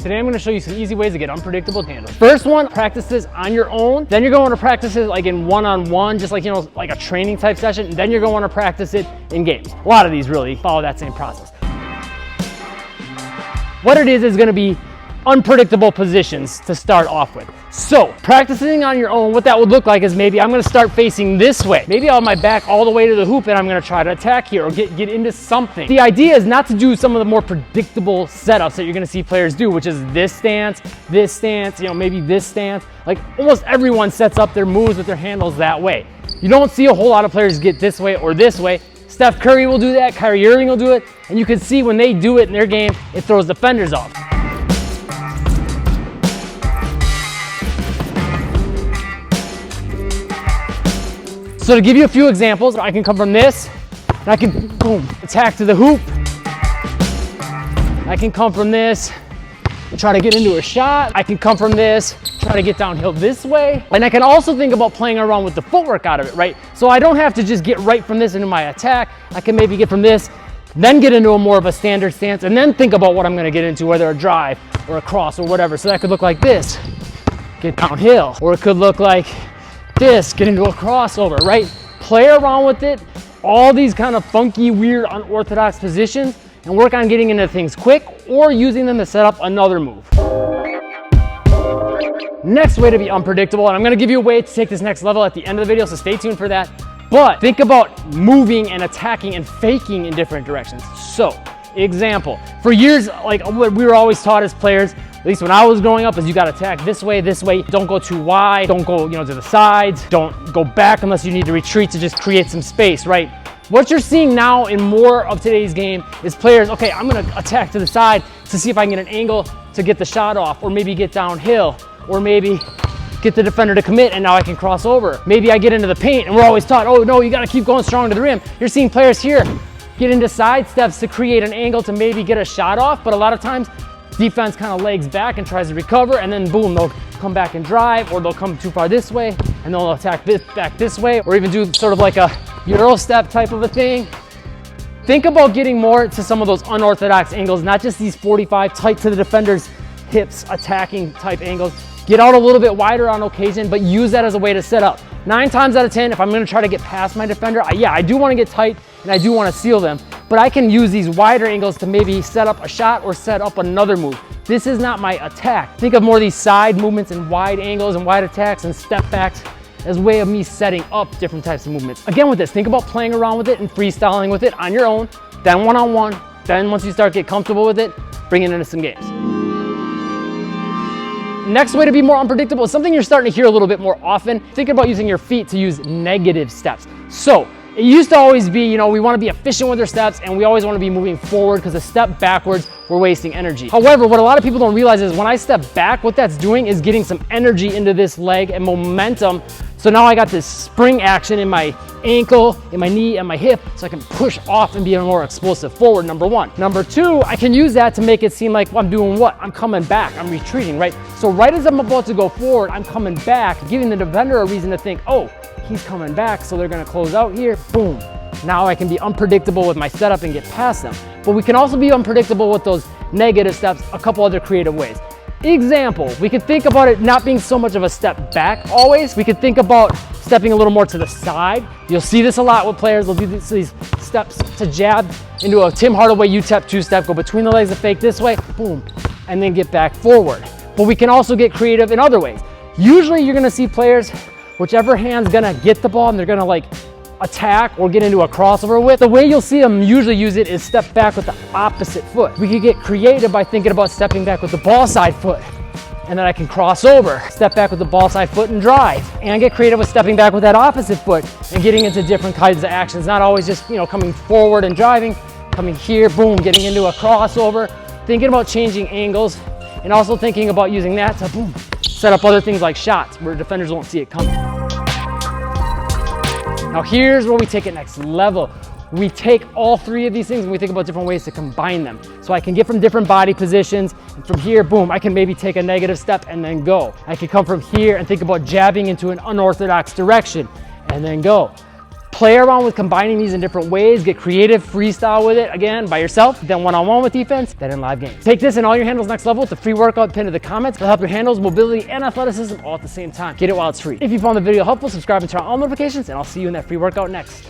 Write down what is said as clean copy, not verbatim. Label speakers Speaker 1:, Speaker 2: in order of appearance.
Speaker 1: Today I'm going to show you some easy ways to get unpredictable handles. First one, practice this on your own. Then you're going to practice it like in one-on-one, just like, like a training type session. And then you're going to practice it in games. A lot of these really follow that same process. What it is going to be unpredictable positions to start off with. So practicing on your own, what that would look like is maybe I'm going to start facing this way. Maybe I'll have my back all the way to the hoop and I'm going to try to attack here or get into something. The idea is not to do some of the more predictable setups that you're going to see players do, which is this stance, maybe this stance. Like almost everyone sets up their moves with their handles that way. You don't see a whole lot of players get this way or this way. Steph Curry will do that, Kyrie Irving will do it, and you can see when they do it in their game, it throws defenders off. So to give you a few examples, I can come from this, and I can, boom, attack to the hoop. I can come from this and try to get into a shot. I can come from this, try to get downhill this way. And I can also think about playing around with the footwork out of it, right? So I don't have to just get right from this into my attack. I can maybe get from this, then get into a more of a standard stance, and then think about what I'm gonna get into, whether a drive or a cross or whatever. So that could look like this, get downhill, or it could look like this, get into a crossover, right? Play around with it, all these kind of funky, weird, unorthodox positions, and work on getting into things quick or using them to set up another move. Next way to be unpredictable, and I'm gonna give you a way to take this next level at the end of the video, so stay tuned for that. But think about moving and attacking and faking in different directions. So, example, for years, like what we were always taught as players, at least when I was growing up, is you gotta attack this way. Don't go too wide, don't go to the sides, don't go back unless you need to retreat to just create some space, right? What you're seeing now in more of today's game is players, okay, I'm gonna attack to the side to see if I can get an angle to get the shot off, or maybe get downhill, or maybe get the defender to commit and now I can cross over. Maybe I get into the paint and we're always taught, oh no, you gotta keep going strong to the rim. You're seeing players here get into side steps to create an angle to maybe get a shot off, but a lot of times defense kind of legs back and tries to recover, and then boom, they'll come back and drive, or they'll come too far this way and they'll attack back this way, or even do sort of like a Euro step type of a thing. Think about getting more to some of those unorthodox angles, not just these 45 tight to the defender's hips attacking type angles. Get out a little bit wider on occasion, but use that as a way to set up. 9 times out of 10, if I'm gonna try to get past my defender, I do wanna get tight and I do wanna seal them, but I can use these wider angles to maybe set up a shot or set up another move. This is not my attack. Think of more of these side movements and wide angles and wide attacks and step backs as a way of me setting up different types of movements. Again with this, think about playing around with it and freestyling with it on your own, then one-on-one, then once you start to get comfortable with it, bring it into some games. Next way to be more unpredictable is something you're starting to hear a little bit more often. Think about using your feet to use negative steps. So it used to always be, we want to be efficient with our steps and we always want to be moving forward, because a step backwards, we're wasting energy. However, what a lot of people don't realize is when I step back, what that's doing is getting some energy into this leg and momentum. So now I got this spring action in my ankle, in my knee, and my hip, so I can push off and be more explosive forward, number one. Number two, I can use that to make it seem like I'm doing what? I'm coming back, I'm retreating, right? So right as I'm about to go forward, I'm coming back, giving the defender a reason to think, oh, he's coming back, so they're gonna close out here, boom. Now I can be unpredictable with my setup and get past them. But we can also be unpredictable with those negative steps a couple other creative ways. Example, we could think about it not being so much of a step back always. We could think about stepping a little more to the side. You'll see this a lot with players. They'll do these steps to jab into a Tim Hardaway UTEP two-step, go between the legs and fake this way, boom, and then get back forward. But we can also get creative in other ways. Usually you're gonna see players, whichever hand's gonna get the ball and they're gonna like attack or get into a crossover with, the way you'll see them usually use it is step back with the opposite foot. We could get creative by thinking about stepping back with the ball side foot, and then I can cross over, step back with the ball side foot and drive, and get creative with stepping back with that opposite foot and getting into different kinds of actions, not always just coming forward and driving, coming here, boom, getting into a crossover, thinking about changing angles, and also thinking about using that to boom, set up other things like shots where defenders won't see it coming. Now here's where we take it next level. We take all three of these things and we think about different ways to combine them. So I can get from different body positions, and from here, boom, I can maybe take a negative step and then go. I can come from here and think about jabbing into an unorthodox direction and then go. play around with combining these in different ways, get creative, freestyle with it, again, by yourself, then one-on-one with defense, then in live games. Take this and all your handles next level with the free workout pinned to the comments. It'll help your handles, mobility, and athleticism all at the same time. Get it while it's free. If you found the video helpful, subscribe and turn on all notifications, and I'll see you in that free workout next.